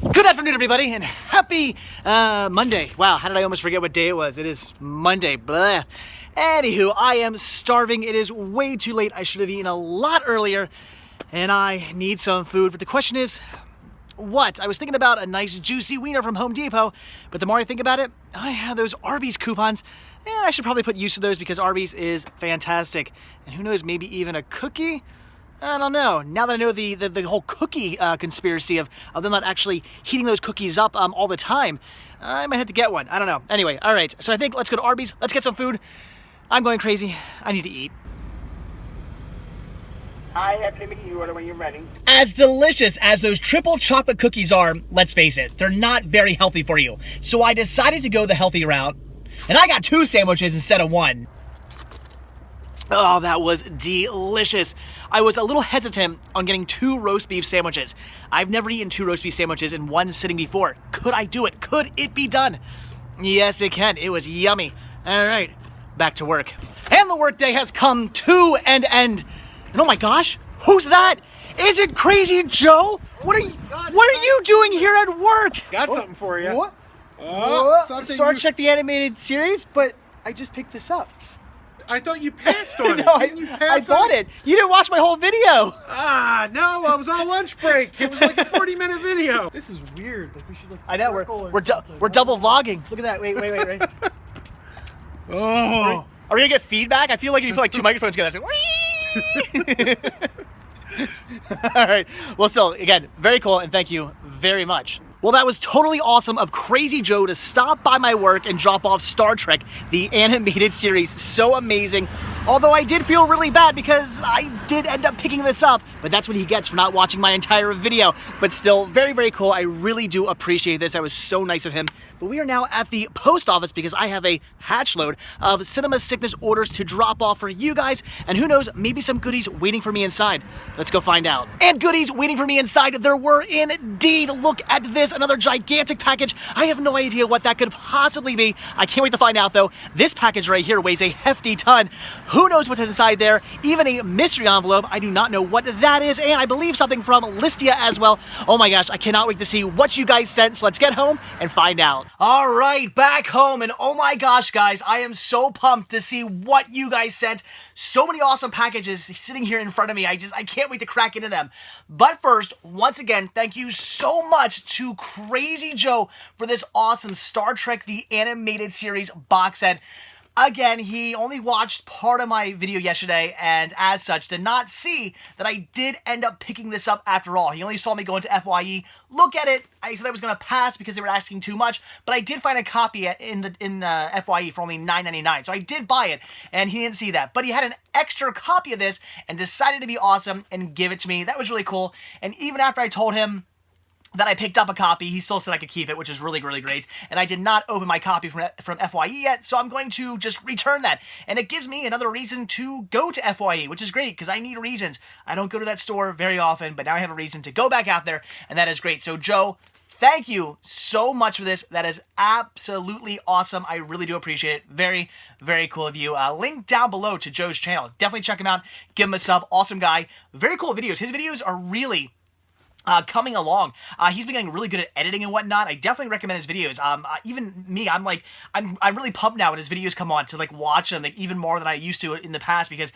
Good afternoon, everybody, and happy Monday. Wow, how did I almost forget what day it was? It is Monday. Blah. Anywho, I am starving. It is way too late. I should have eaten a lot earlier, and I need some food. But the question is, what? I was thinking about a nice juicy wiener from Home Depot, but the more I think about it, I have those Arby's coupons. I should probably put use to those because Arby's is fantastic. And who knows, maybe even a cookie? I don't know. Now that I know the whole cookie conspiracy of them not actually heating those cookies up all the time, I might have to get one. I don't know. Anyway, all right. So I think let's go to Arby's. Let's get some food. I'm going crazy. I need to eat. I have limited order when you're ready. As delicious as those triple chocolate cookies are, let's face it, they're not very healthy for you. So I decided to go the healthy route, and I got 2 sandwiches instead of 1. Oh, that was delicious. I was a little hesitant on getting 2 roast beef sandwiches. I've never eaten 2 roast beef sandwiches in one sitting before. Could I do it? Could it be done? Yes, it can. It was yummy. All right, back to work. And the workday has come to an end. And oh my gosh, who's that? Is it Krazy Joe? What are you doing here at work? Got something for you. What? Something Star Trek the animated series, but I just picked this up. I thought you passed on it. No, Didn't you pass I bought on it. You didn't watch my whole video. No, I was on a lunch break. It was like a 40-minute video. This is weird. Like we should like. I know we're double vlogging. Look at that. Wait. Oh. Are we gonna get feedback? I feel like if you put like 2 microphones together, it's like. All right. Well, still, again, very cool, and thank you very much. Well, that was totally awesome of Krazy Joe to stop by my work and drop off Star Trek, the animated series. So amazing. Although I did feel really bad because I did end up picking this up, but that's what he gets for not watching my entire video. But still, very, very cool. I really do appreciate this. That was so nice of him. But we are now at the post office because I have a hatch load of Cinema Sickness orders to drop off for you guys. And who knows, maybe some goodies waiting for me inside. Let's go find out. And goodies waiting for me inside, there were indeed. Look at this, another gigantic package. I have no idea what that could possibly be. I can't wait to find out though. This package right here weighs a hefty ton. Who knows what's inside there? Even a mystery envelope. I do not know what that is. And I believe something from Listia as well. Oh my gosh, I cannot wait to see what you guys sent. So let's get home and find out. All right, back home, and oh my gosh, guys, I am so pumped to see what you guys sent. So many awesome packages sitting here in front of me. I can't wait to crack into them. But first, once again, thank you so much to Krazy Joe for this awesome Star Trek the Animated Series box set. Again, he only watched part of my video yesterday and as such did not see that I did end up picking this up after all. He only saw me go into FYE, look at it. I said I was going to pass because they were asking too much, but I did find a copy in the FYE for only $9.99. So I did buy it and he didn't see that, but he had an extra copy of this and decided to be awesome and give it to me. That was really cool. And even after I told him that I picked up a copy, he still said I could keep it, which is really, really great. And I did not open my copy from FYE yet, so I'm going to just return that. And it gives me another reason to go to FYE, which is great, because I need reasons. I don't go to that store very often, but now I have a reason to go back out there, and that is great. So, Joe, thank you so much for this. That is absolutely awesome. I really do appreciate it. Very, very cool of you. Link down below to Joe's channel. Definitely check him out. Give him a sub. Awesome guy. Very cool videos. His videos are really coming along. He's been getting really good at editing and whatnot. I definitely recommend his videos. Even me, I'm really pumped now when his videos come on to like watch them like even more than I used to in the past because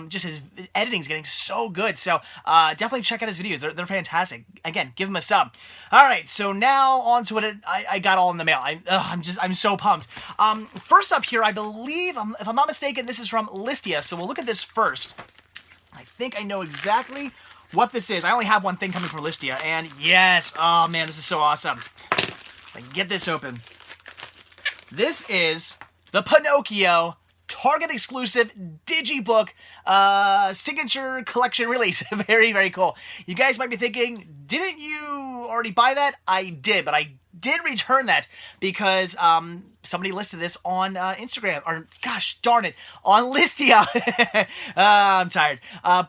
just his editing is getting so good. So definitely check out his videos. They're fantastic. Again, give him a sub. All right, so now on to what I got all in the mail. I'm so pumped. First up here, I believe, if I'm not mistaken, this is from Listia. So we'll look at this first. I think I know exactly what this is. I only have one thing coming from Listia, and yes, oh man, this is so awesome. If I can get this open. This is the Pinocchio Target exclusive Digibook signature collection release. Very, very cool. You guys might be thinking, didn't you already buy that? I did, but I did return that because somebody listed this on Instagram, or gosh darn it, on Listia. I'm tired.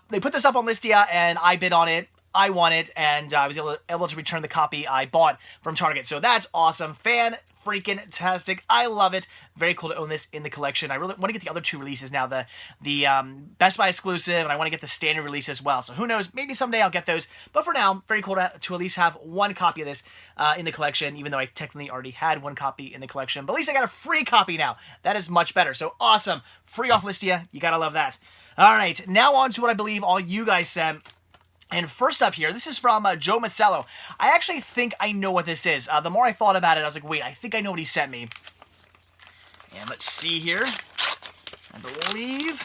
They put this up on Listia and I bid on it. I won it, and I was able to return the copy I bought from Target. So that's awesome. freaking tastic. I love it. Very cool to own this in the collection. I really want to get the other 2 releases now, the Best Buy exclusive, and I want to get the standard release as well. So who knows? Maybe someday I'll get those. But for now, very cool to at least have 1 copy of this in the collection, even though I technically already had 1 copy in the collection. But at least I got a free copy now. That is much better. So awesome. Free off Listia. You gotta love that. All right, now on to what I believe all you guys sent. And first up here, this is from Joe Macello. I actually think I know what this is. The more I thought about it, I was like, wait, I think I know what he sent me. And let's see here. I believe...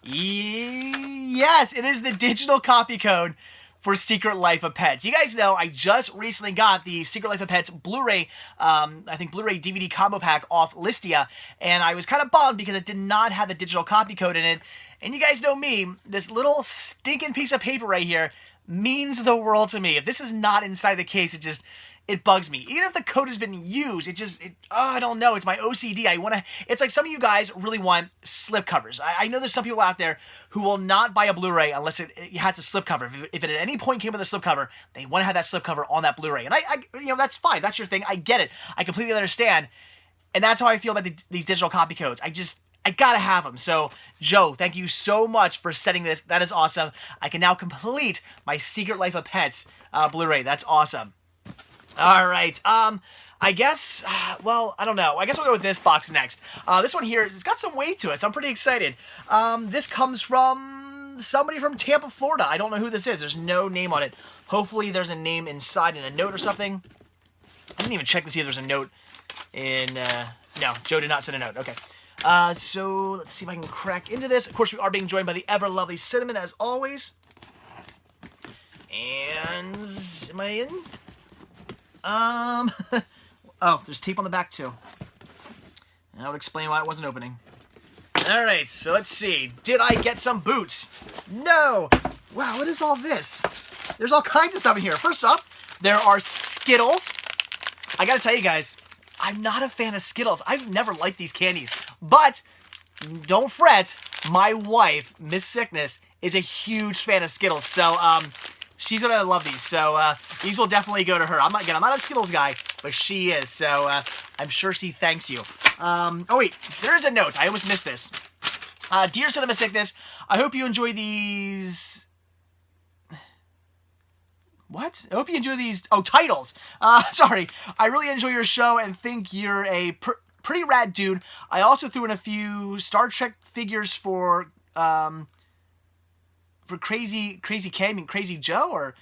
Yes, it is the digital copy code for Secret Life of Pets. You guys know I just recently got the Secret Life of Pets Blu-ray, I think Blu-ray DVD combo pack off Listia, and I was kind of bummed because it did not have the digital copy code in it. And you guys know me, this little stinking piece of paper right here means the world to me. If this is not inside the case, it bugs me. Even if the code has been used, I don't know, it's my OCD. It's like some of you guys really want slip covers. I know there's some people out there who will not buy a Blu-ray unless it has a slip cover. If it at any point came with a slip cover, they want to have that slip cover on that Blu-ray. And that's fine. That's your thing. I get it. I completely understand. And that's how I feel about these digital copy codes. I gotta have them. So, Joe, thank you so much for setting this. That is awesome. I can now complete my Secret Life of Pets Blu-ray. That's awesome. All right. I guess, well, I don't know. I guess we'll go with this box next. This one here, it's got some weight to it, so I'm pretty excited. This comes from somebody from Tampa, Florida. I don't know who this is. There's no name on it. Hopefully there's a name inside in a note or something. I didn't even check to see if there's a note in, no, Joe did not send a note. Okay. So let's see if I can crack into this. Of course, we are being joined by the ever lovely Cinnamon, as always. And, am I in? Oh, there's tape on the back too. And that would explain why it wasn't opening. Alright, so let's see. Did I get some boots? No! Wow, what is all this? There's all kinds of stuff in here. First up, there are Skittles. I gotta tell you guys, I'm not a fan of Skittles. I've never liked these candies. But, don't fret, my wife, Miss Sickness, is a huge fan of Skittles. So, she's gonna love these. So, these will definitely go to her. I'm not a Skittles guy, but she is. So, I'm sure she thanks you. Oh wait, there is a note. I almost missed this. Dear Cinema Sickness, I hope you enjoy these... What? I hope you enjoy these... Oh, titles. Sorry. I really enjoy your show and think you're a pretty rad dude. I also threw in a few Star Trek figures for Krazy Cam and Krazy Joe,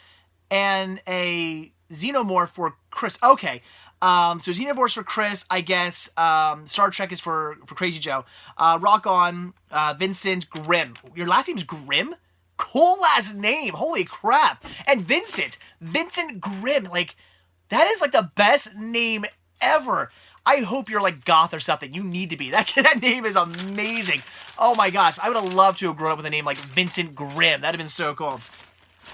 and a Xenomorph for Chris. Okay. So Xenomorph's for Chris, I guess. Star Trek is for Krazy Joe. Rock on, Vincent Grimm. Your last name's Grimm? Cool last name. Holy crap. And Vincent Grimm. Like, that is like the best name ever. I hope you're like goth or something. You need to be. That name is amazing. Oh my gosh. I would have loved to have grown up with a name like Vincent Grimm. That'd have been so cool.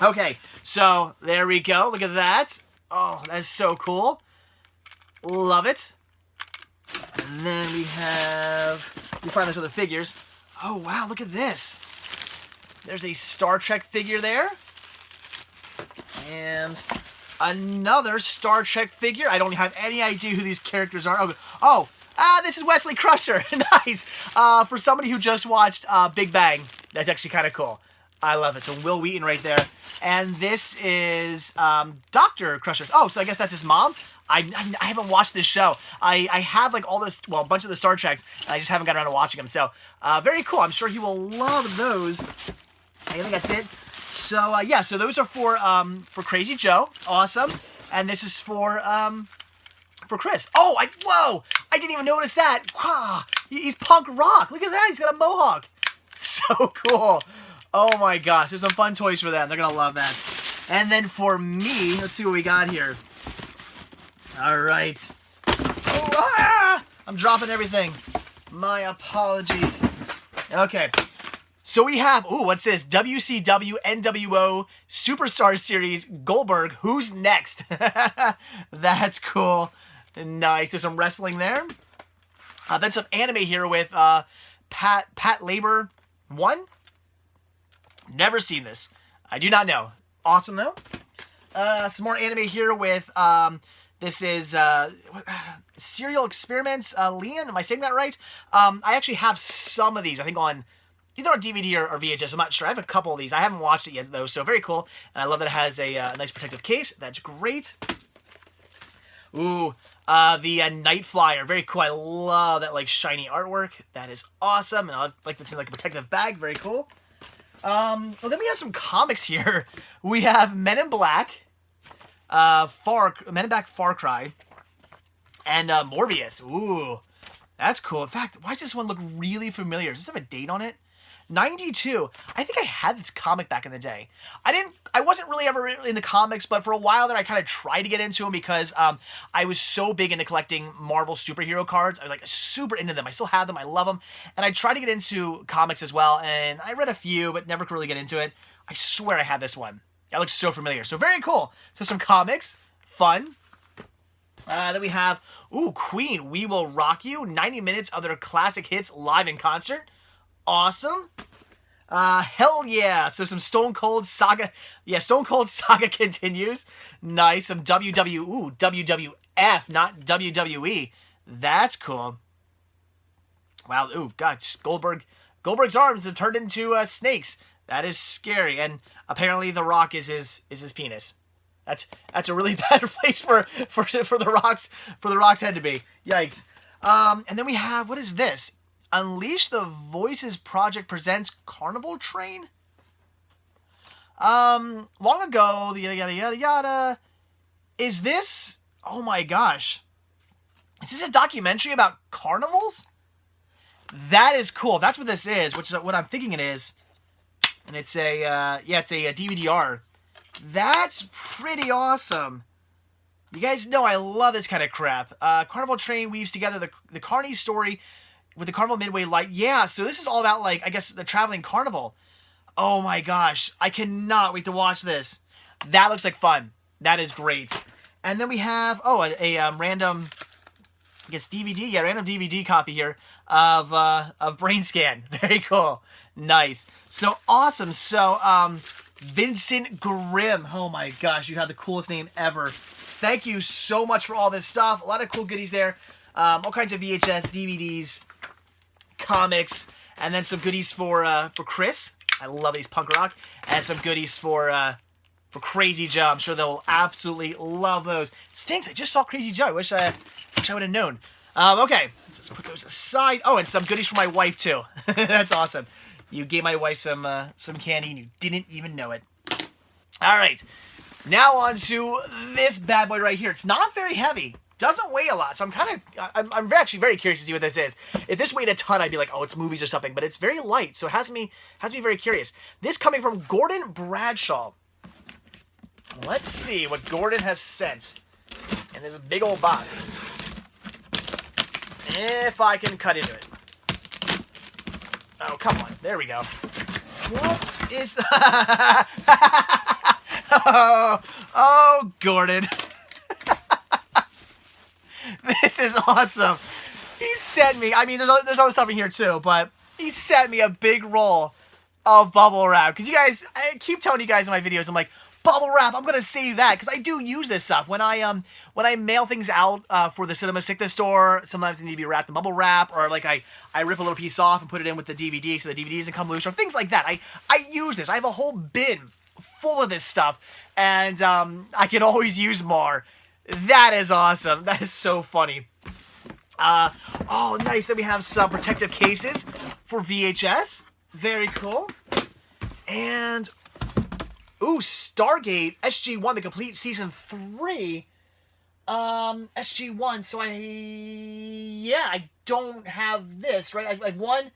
Okay. So, there we go. Look at that. Oh, that is so cool. Love it. And then we find those other figures. Oh, wow. Look at this. There's a Star Trek figure there. And another Star Trek figure. I don't have any idea who these characters are. This is Wesley Crusher. Nice. For somebody who just watched Big Bang, that's actually kind of cool. I love it. So Will Wheaton right there. And this is Dr. Crusher. Oh, so I guess that's his mom? I haven't watched this show. I have like all this, well, a bunch of the Star Treks, and I just haven't got around to watching them. So, very cool. I'm sure he will love those. I think that's it. So, yeah, so those are for Krazy Joe. Awesome. And this is for Chris. Oh, whoa! I didn't even notice that. Wow, he's punk rock. Look at that. He's got a mohawk. So cool. Oh my gosh, there's some fun toys for them. They're gonna love that. And then for me, let's see what we got here. All right. Oh, I'm dropping everything. My apologies. Okay. So we have, what's this? WCW NWO Superstar Series Goldberg. Who's next? That's cool. Nice. There's some wrestling there. Then some anime here with Pat Labor 1. Never seen this. I do not know. Awesome, though. Some more anime here with This is Serial Experiments. Leon, am I saying that right? I actually have some of these, I think either on DVD or VHS. I'm not sure. I have a couple of these. I haven't watched it yet, though, so very cool. And I love that it has a nice protective case. That's great. Ooh, the Night Flyer. Very cool. I love that, like, shiny artwork. That is awesome. And I like this in, like, a protective bag. Very cool. Well, then we have some comics here. We have Men in Black. Men in Black Far Cry, and Morbius. Ooh, that's cool. In fact, why does this one look really familiar? Does this have a date on it? 92. I think I had this comic back in the day. I wasn't really ever in the comics, but for a while there, I kind of tried to get into them because I was so big into collecting Marvel superhero cards. I was like super into them. I still have them. I love them. And I tried to get into comics as well, and I read a few, but never could really get into it. I swear I had this one. That looks so familiar. So very cool. So some comics. Fun. Then we have, Queen, We Will Rock You. 90 minutes of their classic hits live in concert. Awesome. Hell yeah. So some Stone Cold Saga. Yeah, Stone Cold Saga continues. Nice. Some WWF, not WWE. That's cool. Wow. Ooh, gosh. Goldberg's arms have turned into snakes. That is scary. And apparently The Rock is his penis. That's a really bad place for the Rock's head to be. Yikes. And then we have, what is this? Unleash the Voices Project presents Carnival Train? Long ago, yada yada yada yada. Is this, oh my gosh. Is this a documentary about carnivals? That is cool. That's what this is, which is what I'm thinking it is. And it's it's a DVD-R. That's pretty awesome. You guys know I love this kind of crap. Carnival Train weaves together the Carney story with the Carnival Midway light. Yeah, so this is all about, like, I guess, the traveling carnival. Oh my gosh. I cannot wait to watch this. That looks like fun. That is great. And then we have, a random, I guess, DVD. Yeah, random DVD copy here of Brain Scan. Very cool. Nice. So awesome. So, Vincent Grimm. Oh my gosh, you have the coolest name ever. Thank you so much for all this stuff. A lot of cool goodies there. All kinds of VHS, DVDs, comics, and then some goodies for Chris. I love these punk rock. And some goodies for Krazy Joe. I'm sure they'll absolutely love those. It stinks. I just saw Krazy Joe. I wish I would have known. Okay, let's just put those aside. Oh, and some goodies for my wife too. That's awesome. You gave my wife some candy and you didn't even know it. All right, now on to this bad boy right here. It's not very heavy. Doesn't weigh a lot, so I'm actually very curious to see what this is. If this weighed a ton, I'd be like, oh, it's movies or something. But it's very light, so it has me very curious. This coming from Gordon Bradshaw. Let's see what Gordon has sent in this big old box. If I can cut into it. Oh, come on. There we go. What is... oh, Gordon. This is awesome. He sent me... I mean, there's other stuff in here, too, but he sent me a big roll of bubble wrap. Because you guys... I keep telling you guys in my videos, I'm like, bubble wrap, I'm going to save that. Because I do use this stuff. When I mail things out for the Cinema Sickness store, sometimes they need to be wrapped in bubble wrap, or like I rip a little piece off and put it in with the DVD so the DVD doesn't come loose, or things like that. I use this. I have a whole bin full of this stuff, and I can always use more. That is awesome. That is so funny. Oh, nice. Then we have some protective cases for VHS. Very cool. And... ooh, Stargate SG-1, the complete season 3. SG-1. So I don't have this, right? I have 1,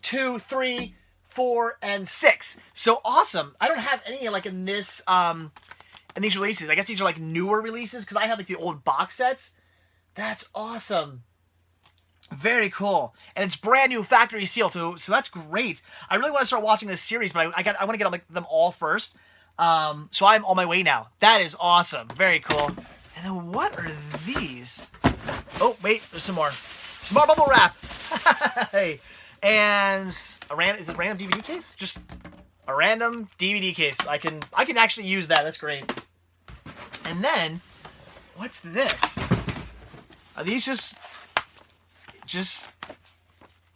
2, 3, 4, and 6. So awesome. I don't have any like in this in these releases. I guess these are like newer releases because I have like the old box sets. That's awesome. Very cool. And it's brand new factory seal too, so that's great. I really want to start watching this series, but I want to get them all first. So I'm on my way now. That is awesome. Very cool. And then what are these? Oh, wait, there's some more. Some more bubble wrap. Hey. And is it a random DVD case? Just a random DVD case. I can actually use that. That's great. And then What's this? Are these just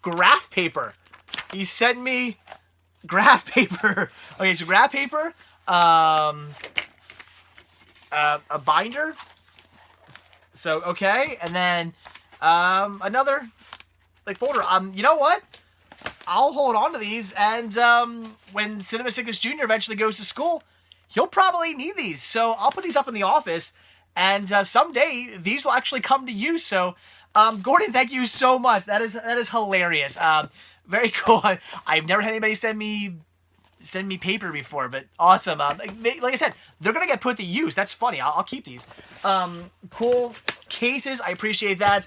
graph paper? He sent me graph paper. Okay, so graph paper, a binder. So, okay, and then another like folder. You know what? I'll hold on to these, and when Cinema Sickness Jr. eventually goes to school, he'll probably need these. So I'll put these up in the office, and someday these will actually come to use. So, Gordon, thank you so much. That is hilarious. Very cool. I've never had anybody send me paper before, but awesome. Like I said, they're gonna get put to use. That's funny. I'll keep these. Cool cases. I appreciate that.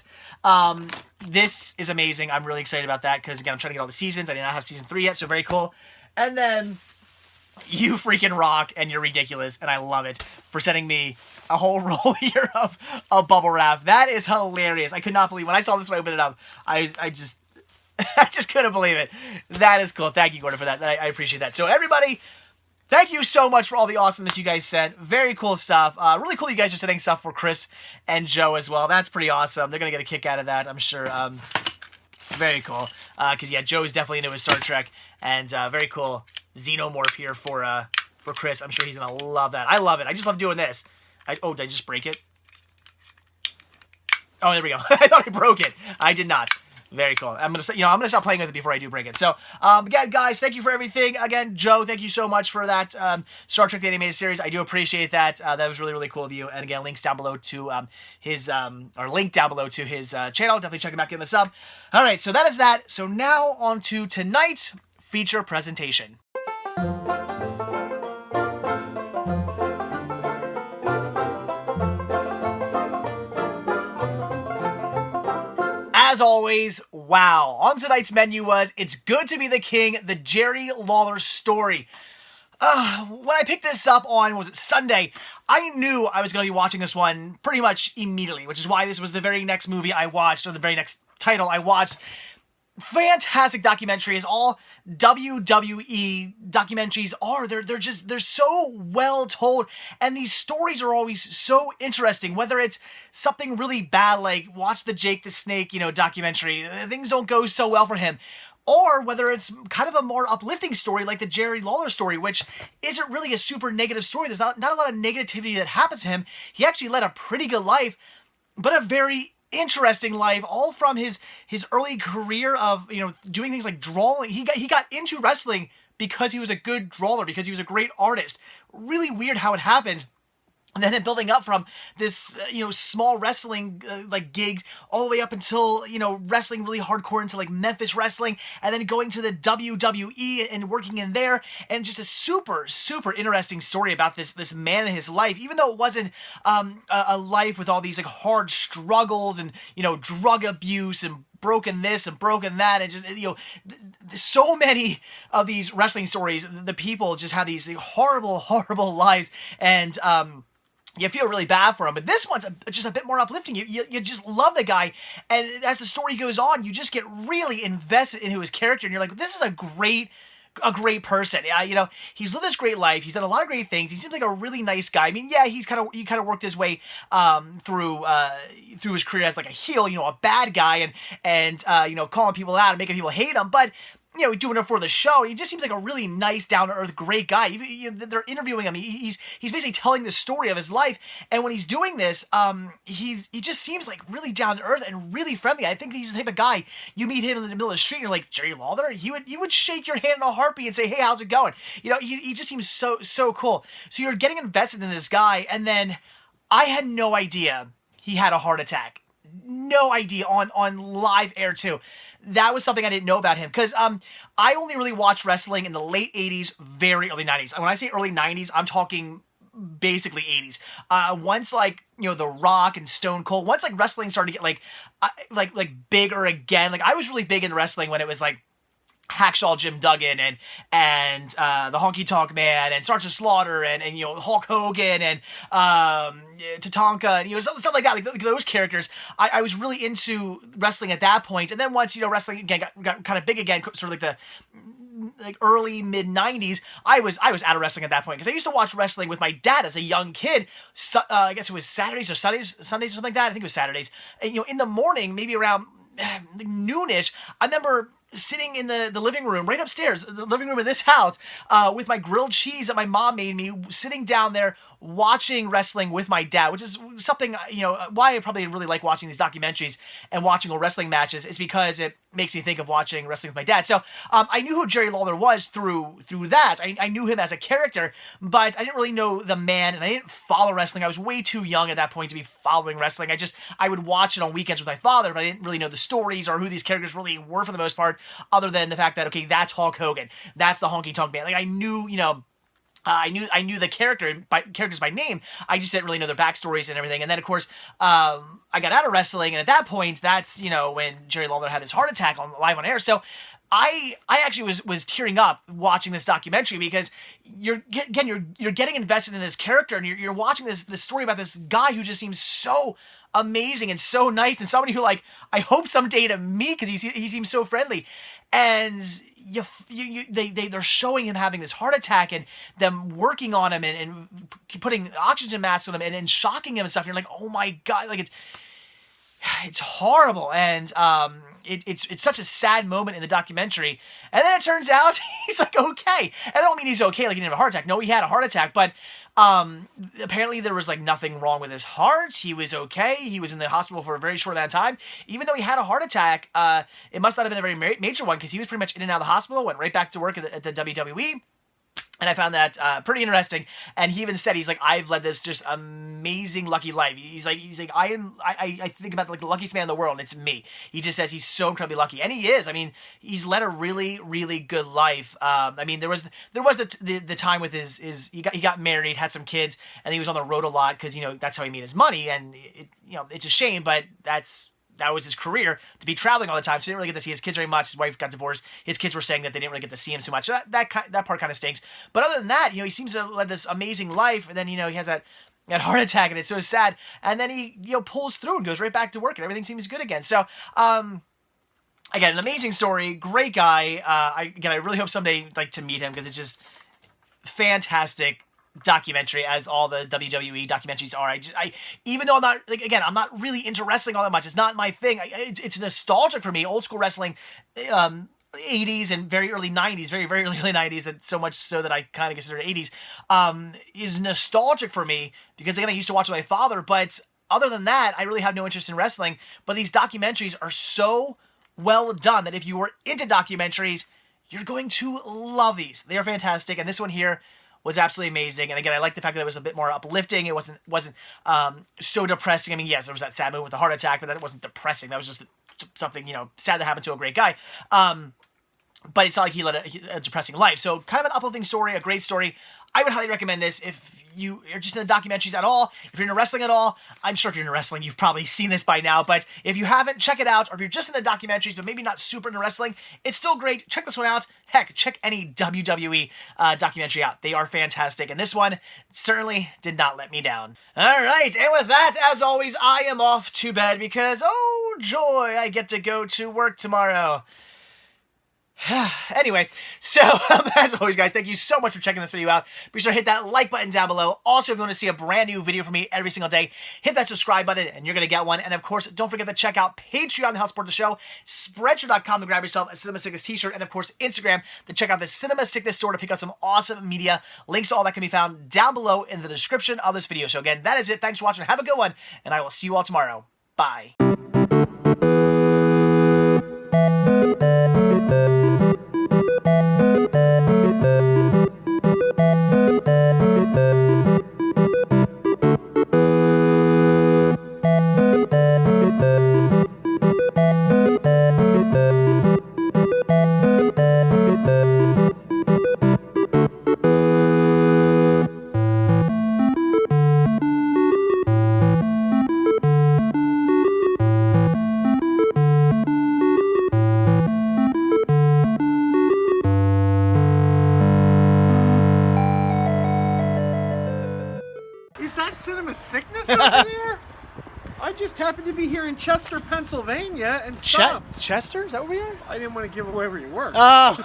This is amazing. I'm really excited about that because again, I'm trying to get all the seasons. I did not have season 3 yet, so very cool. And then you freaking rock, and you're ridiculous, and I love it for sending me a whole roll here of bubble wrap. That is hilarious. I could not believe when I saw this when I opened it up. I just couldn't believe it. That is cool. Thank you, Gordon, for that. I appreciate that. So everybody, thank you so much for all the awesomeness you guys sent. Very cool stuff. Really cool you guys are sending stuff for Chris and Joe as well. That's pretty awesome. They're going to get a kick out of that, I'm sure. Very cool. Because, yeah, Joe is definitely into his Star Trek. And very cool xenomorph here for Chris. I'm sure he's going to love that. I love it. I just love doing this. Oh, did I just break it? Oh, there we go. I thought I broke it. I did not. Very cool. I'm gonna stop playing with it before I do break it. So, again, guys, thank you for everything. Again, Joe, thank you so much for that Star Trek the Animated Series. I do appreciate that. That was really, really cool of you. And again, links down below to his channel. Definitely check him out, give him a sub. All right, so that is that. So now on to tonight's feature presentation. As always, wow. On tonight's menu was It's Good to Be the King, the Jerry Lawler Story. When I picked this up on, was it Sunday, I knew I was going to be watching this one pretty much immediately, which is why this was the very next movie I watched, or the very next title I watched. Fantastic documentary, as all WWE documentaries are. They're so well told, and these stories are always so interesting, whether it's something really bad like watch the Jake the Snake, documentary, things don't go so well for him, or whether it's kind of a more uplifting story like the Jerry Lawler story, which isn't really a super negative story. There's not a lot of negativity that happens to him. He actually led a pretty good life, but a very interesting life, all from his early career of doing things like drawing. He got into wrestling because he was a good drawer, because he was a great artist. Really weird how it happened. And then building up from this, small wrestling, gigs all the way up until, wrestling really hardcore into, Memphis wrestling, and then going to the WWE and working in there, and just a super, super interesting story about this man and his life, even though it wasn't a life with all these, hard struggles and, drug abuse and broken this and broken that, and just, so many of these wrestling stories, the people just have these horrible, horrible lives, and, you feel really bad for him, but this one's just a bit more uplifting. You just love the guy, and as the story goes on, you just get really invested into his character, and you're like, this is a great person. He's lived this great life. He's done a lot of great things. He seems like a really nice guy. I mean, yeah, he kind of worked his way through his career as a heel, a bad guy, and calling people out and making people hate him, but doing it for the show. He just seems like a really nice, down-to-earth, great guy. They're interviewing him. He's basically telling the story of his life. And when he's doing this, he just seems like really down-to-earth and really friendly. I think he's the type of guy, you meet him in the middle of the street and you're like, Jerry Lawler? He would shake your hand in a heartbeat and say, hey, how's it going? He just seems so cool. So you're getting invested in this guy, and then I had no idea he had a heart attack. No idea on live air too. That was something I didn't know about him, because I only really watched wrestling in the late 80s, very early 90s. And when I say early 90s, I'm talking basically 80s. Once The Rock and Stone Cold, once wrestling started to get bigger again. I was really big in wrestling when it was Hacksaw Jim Duggan and the Honky Tonk Man and Sergeant Slaughter and Hulk Hogan and Tatanka and stuff like that, those characters. I was really into wrestling at that point, and then once wrestling again got kind of big again, sort of the like early mid 90s, I was out of wrestling at that point because I used to watch wrestling with my dad as a young kid. So, I guess it was Saturdays or Sundays or something like that. I think it was Saturdays. And, in the morning, maybe around noonish, I remember sitting in the living room right upstairs, the living room of this house, with my grilled cheese that my mom made me, sitting down there watching wrestling with my dad, which is something, why I probably really like watching these documentaries and watching old wrestling matches is because it makes me think of watching wrestling with my dad. So I knew who Jerry Lawler was through that. I knew him as a character, but I didn't really know the man, and I didn't follow wrestling. I was way too young at that point to be following wrestling. I would watch it on weekends with my father, but I didn't really know the stories or who these characters really were for the most part, other than the fact that, okay, that's Hulk Hogan. That's the Honky Tonk Man. Like, I knew, I knew the characters by name. I just didn't really know their backstories and everything. And then, of course, I got out of wrestling, and at that point, that's when Jerry Lawler had his heart attack live on air. So I actually was tearing up watching this documentary because you're getting invested in this character, and you're watching this story about this guy who just seems so amazing and so nice, and somebody who, like, I hope someday to meet because he seems so friendly. And they're showing him having this heart attack and them working on him and putting oxygen masks on him and shocking him and stuff. And you're like, oh my God, like it's horrible. And it's such a sad moment in the documentary. And then it turns out he's like, okay. And I don't mean he's okay, like he didn't have a heart attack. No, he had a heart attack, but apparently there was like nothing wrong with his heart. He was okay. He was in the hospital for a very short amount of time. Even though he had a heart attack, it must not have been a very major one because he was pretty much in and out of the hospital, went right back to work at the WWE. And I found that pretty interesting. And he even said, he's like, I've led this just amazing, lucky life. He's like, I think about like the luckiest man in the world, and it's me. He just says he's so incredibly lucky, and he is. I mean, he's led a really, really good life. I mean, there was the time with he got married, had some kids, and he was on the road a lot because that's how he made his money. And it's a shame, but that was his career, to be traveling all the time. So he didn't really get to see his kids very much. His wife got divorced. His kids were saying that they didn't really get to see him so much. So that part kind of stinks. But other than that, he seems to have led this amazing life. And then, he has that heart attack, and it's so sad. And then he, pulls through and goes right back to work, and everything seems good again. So, again, an amazing story. Great guy. I really hope someday, to meet him, because it's just fantastic documentary, as all the WWE documentaries are. Even though I'm not, I'm not really into wrestling all that much. It's not my thing. It's nostalgic for me. Old school wrestling, 80s and very early 90s, very, very early 90s, and so much so that I kind of consider it 80s, is nostalgic for me because, again, I used to watch with my father, but other than that, I really have no interest in wrestling. But these documentaries are so well done that if you were into documentaries, you're going to love these. They are fantastic, and this one here was absolutely amazing. And again, I like the fact that it was a bit more uplifting. It wasn't so depressing. I mean, yes, there was that sad moment with the heart attack, but that wasn't depressing. That was just something, sad that happened to a great guy. But it's not like he led a depressing life. So kind of an uplifting story, a great story. I would highly recommend this if you are just into documentaries at all. If you're into wrestling at all, I'm sure if you're into wrestling, you've probably seen this by now. But if you haven't, check it out. Or if you're just into documentaries, but maybe not super into wrestling, it's still great. Check this one out. Heck, check any WWE documentary out. They are fantastic. And this one certainly did not let me down. All right. And with that, as always, I am off to bed because, oh joy, I get to go to work tomorrow. Anyway, so as always, guys, thank you so much for checking this video out. Be sure to hit that like button down below. Also, if you want to see a brand new video from me every single day, hit that subscribe button and you're going to get one. And of course, don't forget to check out Patreon to help support the show, Spreadshirt.com to grab yourself a Cinema Sickness t-shirt, and of course, Instagram to check out the Cinema Sickness store to pick up some awesome media. Links to all that can be found down below in the description of this video. So again, that is it. Thanks for watching. Have a good one, and I will see you all tomorrow. Bye. Cinema Sickness over there? I just happened to be here in Chester, Pennsylvania, and stopped. Chester? Is that where we are? I didn't want to give away where you work. Oh.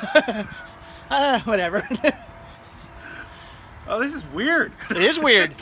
Whatever. Oh, this is weird. It is weird.